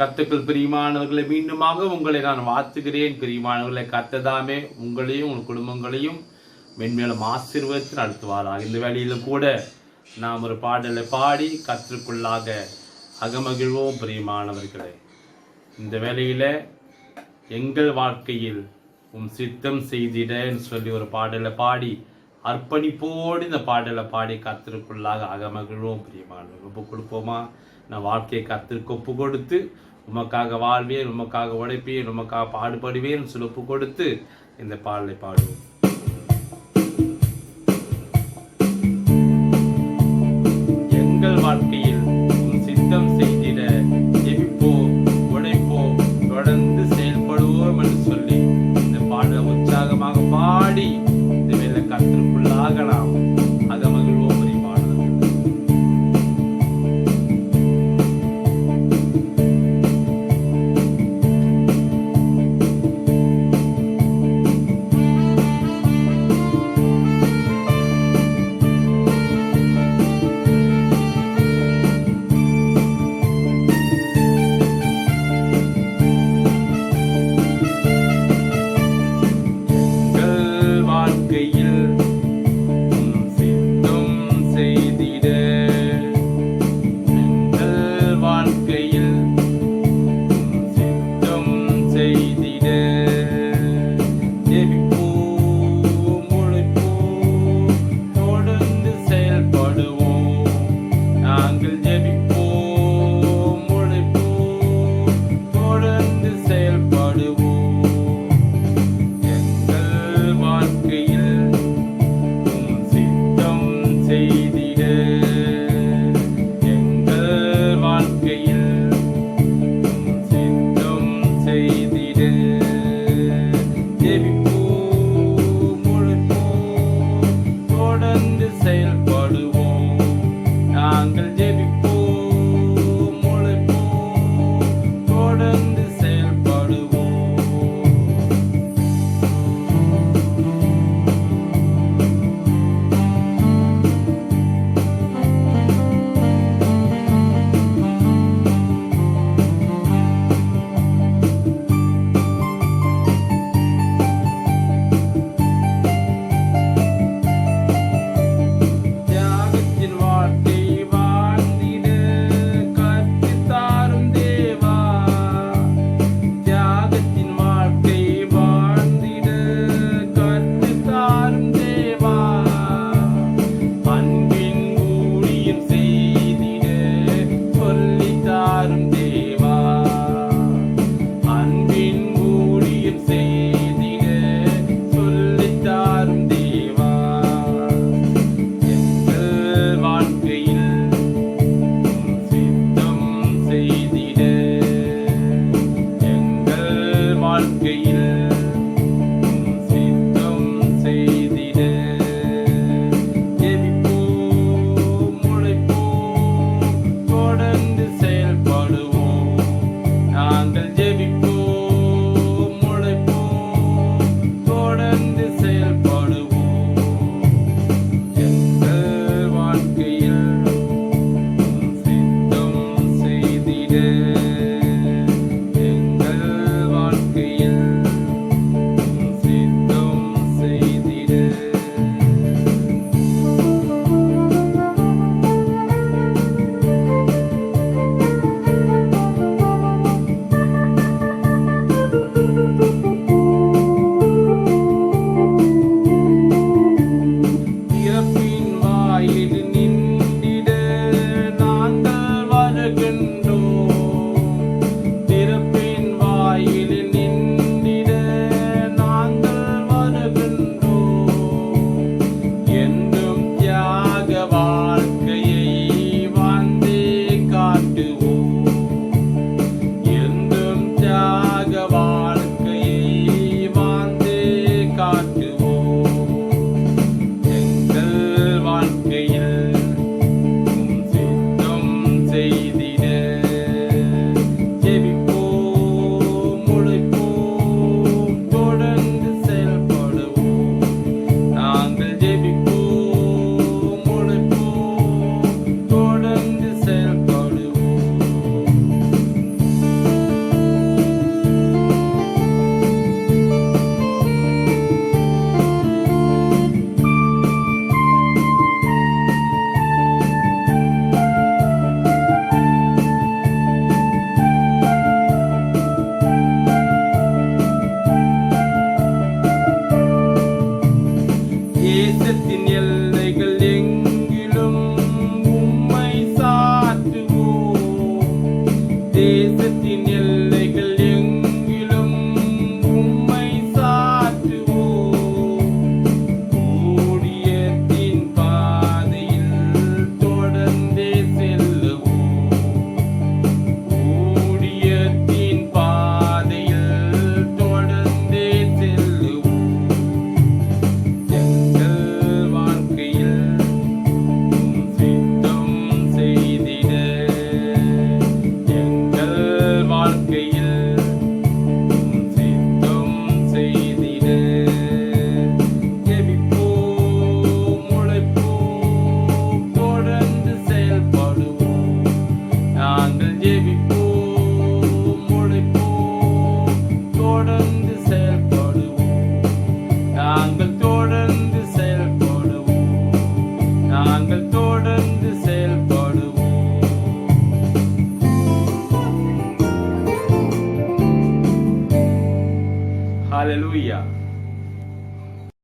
கர்த்தருக்குள் பிரியமானவர்களை மீண்டுமாக உங்களை நான் வாழ்த்துகிறேன். பிரியமானவர்களை கர்த்ததாமே உங்களையும் உங்கள் குடும்பங்களையும் மென்மேலும் ஆசீர்வதித்து நடத்துவாராக. இந்த வேளையிலும் கூட நாம் ஒரு பாடலை பாடி கர்த்தருக்குள்ளாக அகமகிழ்வோம். பிரியமானவர்களே, இந்த வேளையில எங்கள் வாழ்க்கையில் சித்தம் செய்திடன்னு சொல்லி ஒரு பாடலை பாடி அர்ப்பணிப்போடு இந்த பாடலை பாடி கர்த்தருக்குள்ளாக அகமகிழ்வோம். பிரியமானவர்கள், ஒப்பு கொடுப்போமா? நான் வாழ்க்கையை கர்த்தருக்கு ஒப்பு கொடுத்து உமக்காக வாழ்வேன், உமக்காக உழைப்பேன், உமக்காக பாடுபடுவேன் சொல்லி ஒப்பு கொடுத்து இந்த பாடலை பாடுவோம். எங்கள் வாழ்க்கையில் சித்தம் செய்திட ஜெபிப்போம், உழைப்போம், தொடர்ந்து செயல்படுவோம் என்று சொல்லி இந்த பாடலை உற்சாகமாக பாடி இந்த வேலை கர்த்தருக்குள்ளாக நாம் அகமகிழ்வோம். நாங்கள் தொடர்ந்து செயல்படுவோம், நாங்கள் தொடர்ந்து செயல்படுவோம். ஹல்லேலூயா.